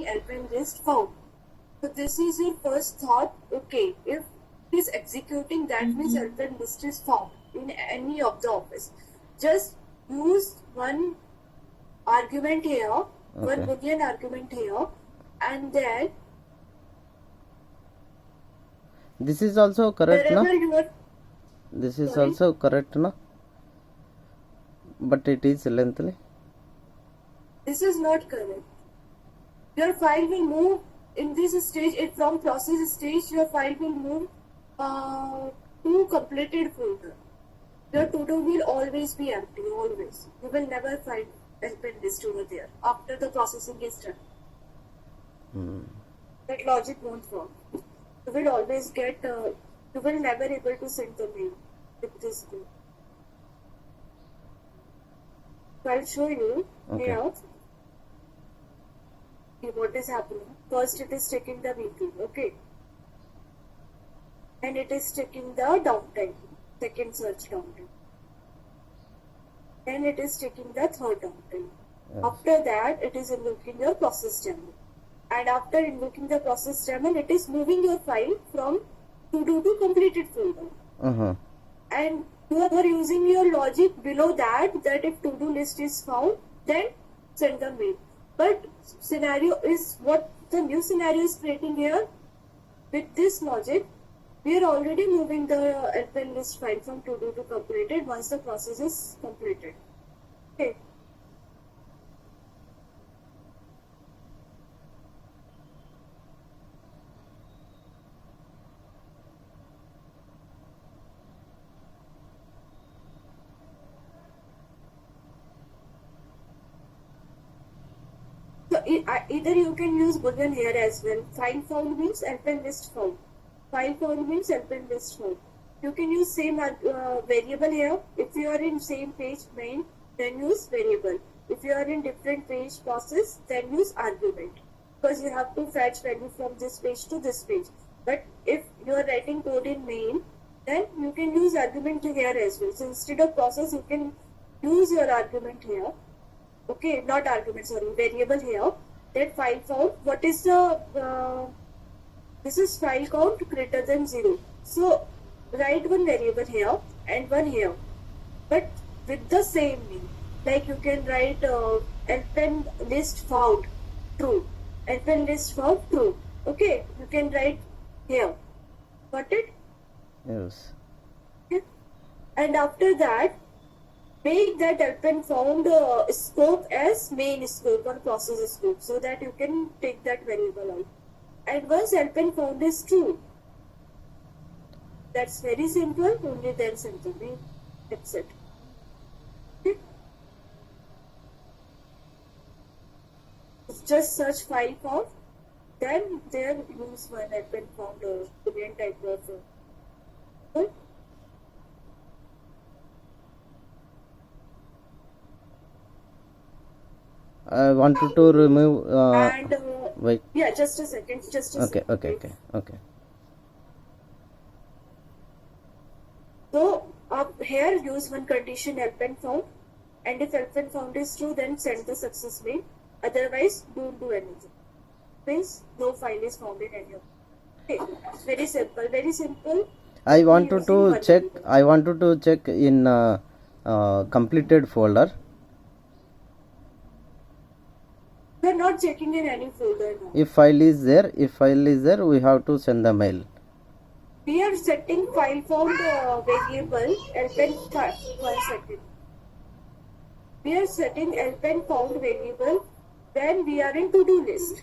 helping list found. So this is your first thought. Okay, if it is executing, that means helping list is found in any of the office. Just use one argument here, one Okay. Boolean argument here, and then This is also correct, na? wherever you are. This is Sorry, also correct, na? But it is lengthy. this is not correct. Your file will move in this stage. From process stage, your file will move to completed folder. Your to-do will always be empty, always. You will never find helping list over there after the processing is done. That logic won't work. You will always get, you will never able to send the mail with this code. So I'll show you here what is happening. First it is taking the weekly, okay? And it is taking the downtime, second search downtime. Then it is taking the third downtime. Yes. After that, it is invoking your process daemon. And after invoking the process daemon, it is moving your file from to-do to completed folder. And you are using your logic below that if to-do list is found, then send the mail. But scenario is what the new scenario is creating here. With this logic, we are already moving the helping list file from to-do to completed once the process is completed. Okay. So either you can use Boolean here as well. File found means helping list found. File found means helping list found. You can use same variable here. If you are in same page main, then use variable. If you are in different page process, then use argument. Because you have to fetch value from this page to this page. But if you are writing code in main, then you can use argument here as well. So instead of process, you can use your argument here. Okay, not argument, sorry, variable here. That file found, what is the, this is file count greater than 0. So, write one variable here and one here. But with the same name. Like you can write helping list found, true. Helping list found, true. Okay, you can write here. Got it? Yes. Okay. And after that, make that helping found scope as main scope or process scope so that you can take that variable out. And once helping found is true, that's very simple, only then send the mail. That's it. Okay. Just search file found, then there use one helping found Boolean type of. Okay. I wanted to remove. And wait. yeah, just a second. Just a second. Okay. So here use one condition helping found, and if helping found is true, then send the success mail. Otherwise, don't do anything. Means no file is found in any of. Okay, very simple. Very simple. I wanted to check. I wanted to check in completed folder. We are not checking in any folder now. If file is there, we have to send the mail. We are setting file found variable helping. 1 second. We are setting helping found variable when we are in to-do list.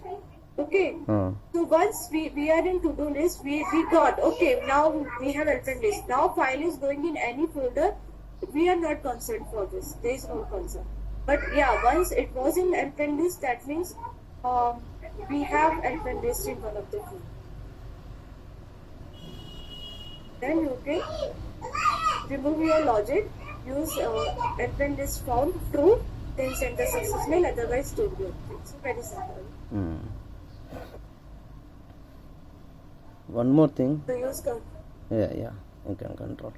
Okay. So once we are in to-do list, we got, okay, now we have helping list. Now file is going in any folder. We are not concerned for this. There is no concern. But yeah, once it was in helping list, that means we have helping list in one of the folders. Then you can remove your logic, use helping list found true, then send the success mail, otherwise don't do it. It's very simple. One more thing. So use Yeah, you can control.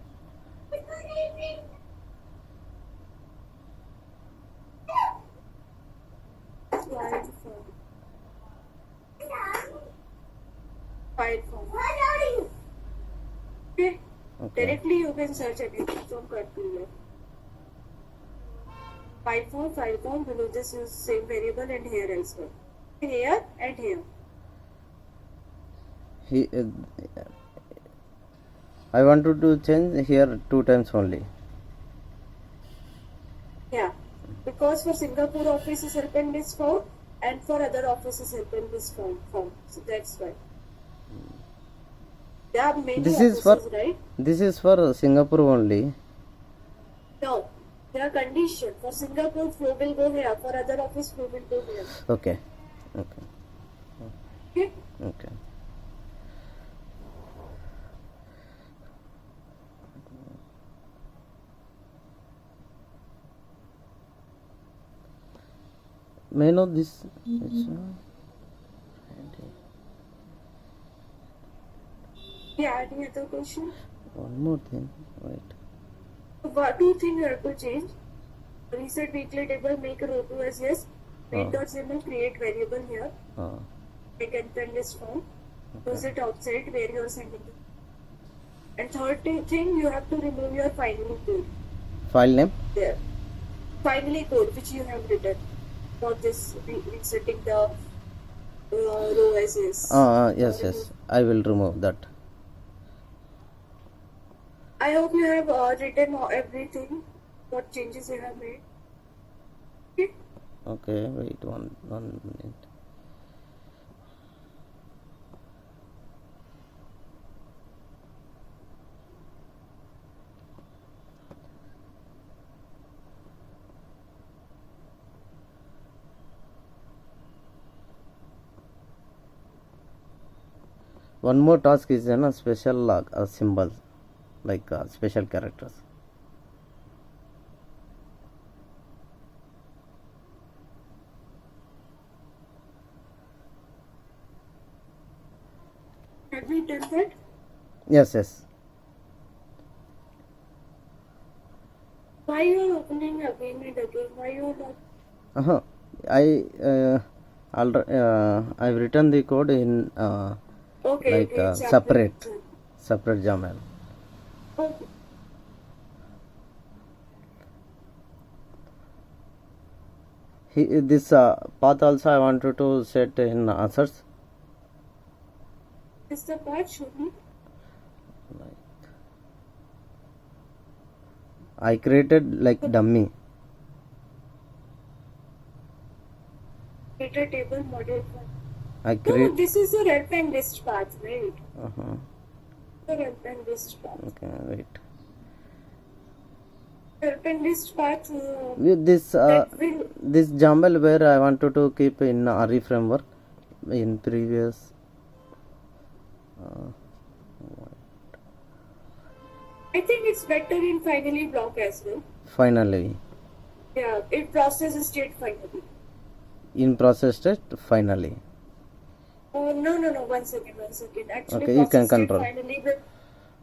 file form. Okay. Okay. Directly you can search anything from controller. File form, below this use same variable and here as well. Here and here. He, I wanted to change here 2 times only. Yeah. Because for Singapore office is help and list found and for other offices help and list found. So that's why. There are many This offices, is for right? this is for Singapore only. No. There are condition. For Singapore flow will go here. For other office flow will go here. Okay. Okay. Okay? Okay. May I know this? Yeah, any other question? One more thing. Wait. Two things you have to change. Reset weekly table, make row 2 as yes. Main.yml, create variable here. Make and list form. Use it outside where you are sending it. And third thing, you have to remove your finally code File name? there. Finally code which you have written for this resetting the row as is. Yes, yes. I will remove that. I hope you have written everything, what changes you have made. Okay? Okay, wait one minute. One more task is a special symbols, like special characters. Have we done that? Yes, yes. Why you are opening again and again? Why you are not? I've written the code in Okay, like okay, separate YAML. Okay. This path also I wanted to set in assets. Is the part should be? I created like dummy. Data table model file. I No, create. this is the help and list path, right? Uh-huh. The help and list path. Okay, wait. Help and list path. With this That will. this YAML where I wanted to keep in RE framework in previous. I think it's better in finally block as well. Finally, Yeah, it processes state finally. in process test finally. Oh no. One second. Actually, Okay, you can process state control. finally will.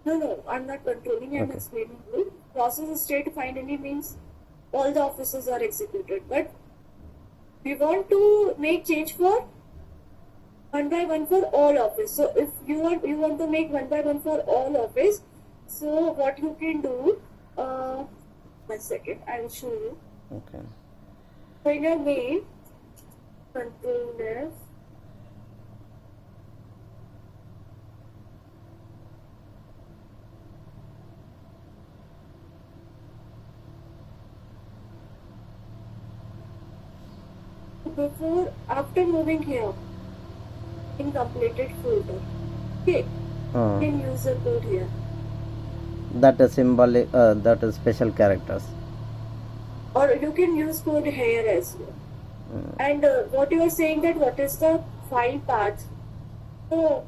No, I'm not controlling. I'm Okay. explaining you. Process state finally means all the offices are executed, but we want to make change for one by one for all office. So if you want to make one by one for all office, so what you can do, 1 second, I will show you. Okay. So in your main, control F, after moving here, in completed folder, okay, you can use the code here. That is symbolic. That is special characters. Or you can use code here as well. And what you are saying that what is the file path? So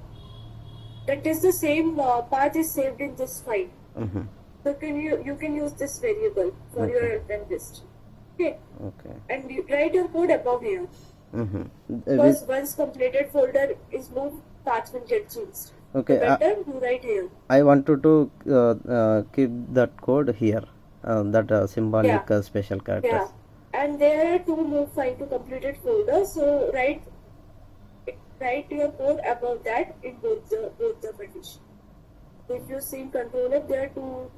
that is the same path is saved in this file. Mm-hmm. So you can use this variable for your help and list. Okay. Okay. And you write your code above here. Mm-hmm. Because once completed folder is moved, path will get changed. Okay. So better you write here. I wanted to keep that code here. That symbolic special characters. Yeah. And there are two move file to completed folder. So write write your code above that in both the condition. If you see controller, there are two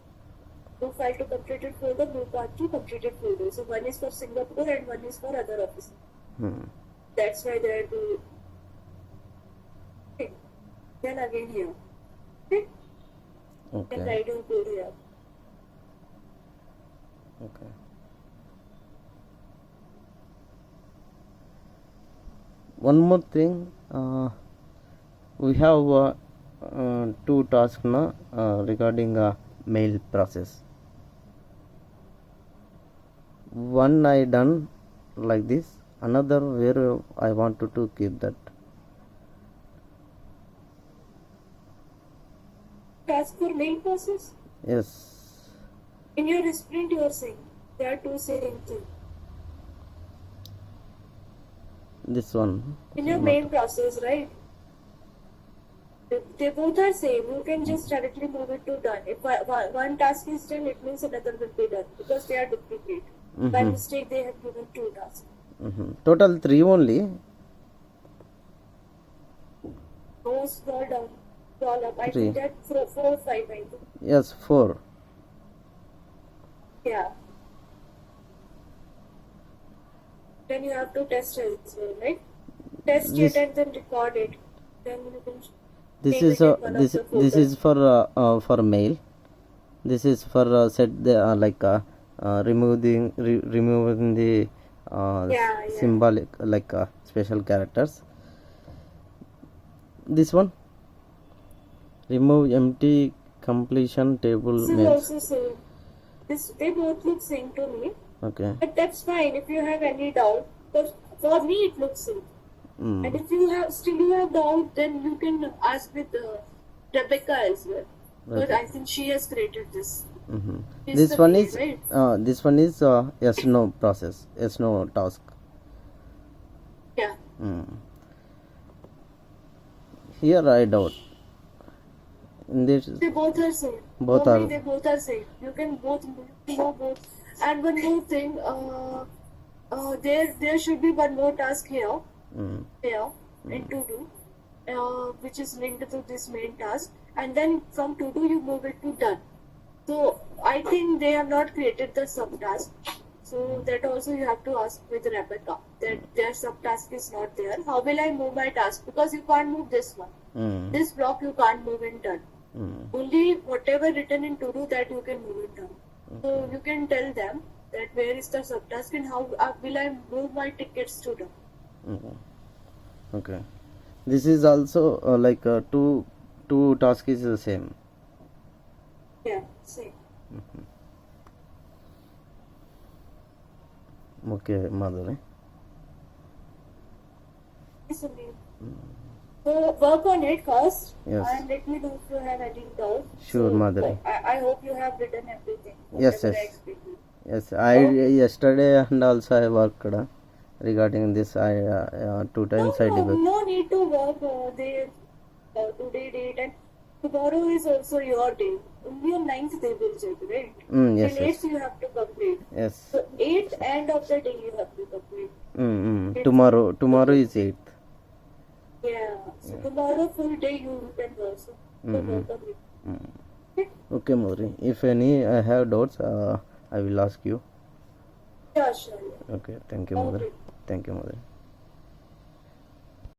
file to completed folder, two path to completed folder. So one is for Singapore and one is for other office. That's why there are two. Okay. Then again here. Okay. Okay. And write your code here. Okay. One more thing, we have two tasks now regarding mail process. One I done like this, another where I wanted to keep that. Task for main process. Yes. In your sprint, you are saying there are two same things. This one. In your main process, right? They both are same. You can just directly move it to done. If one task is done, it means another will be done because they are duplicate. By mistake, they have given two tasks. Total 3 only. No, scroll down. Scroll up. I Three. think that 4 or 5, I think. Yes, 4. Yeah. Then you have to test it as well, right? Test This- it and then record it. Then you can. This Take is it in one of this the this folders. is for mail. This is for set the removing the Yeah. symbolic special characters. This one, remove empty completion table This is mails. also same. They both look same to me. Okay. But that's fine if you have any doubt. Because for me it looks same. And if you have doubt, then you can ask with Rebecca as well. Because Okay. I think she has created this. It's This the one mail, is right? this one is yes no process, yes no task. Yeah. Here I doubt. In this They both are same. Both For me, are- they both are same. You can both know both. And one more thing, there should be one more task here. Here in to do, which is linked to this main task, and then from to do you move it to done. So I think they have not created the subtask. So that also you have to ask with Rebecca that their subtask is not there. How will I move my task? Because you can't move this one. This block you can't move in done. Only whatever written in to do that you can move it done. So you can tell them that where is the subtask and how will I move my tickets to done. Okay. This is also two task is the same. Yeah, same. Okay, Madhuri. So work on it first. Yes. And let me know if you have any doubt. Sure, Madhuri. I hope you have written everything. Yes, whatever yes. I explained to you. Yes, I yesterday and also I worked regarding this. I 2 times I debugged. No need to work there today date and tomorrow is also your day. Only on 9th they will check, right? Yes, Till yes, 8th you have to complete. yes. So 8th end of the day you have to complete. Tomorrow is 8th. Yeah. So tomorrow full day you can work. So work on it. Okay, Madhuri. If any I have doubts, I will ask you. Yeah, sure. Okay, thank you, Madhuri. Okay. Thank you, Madhuri.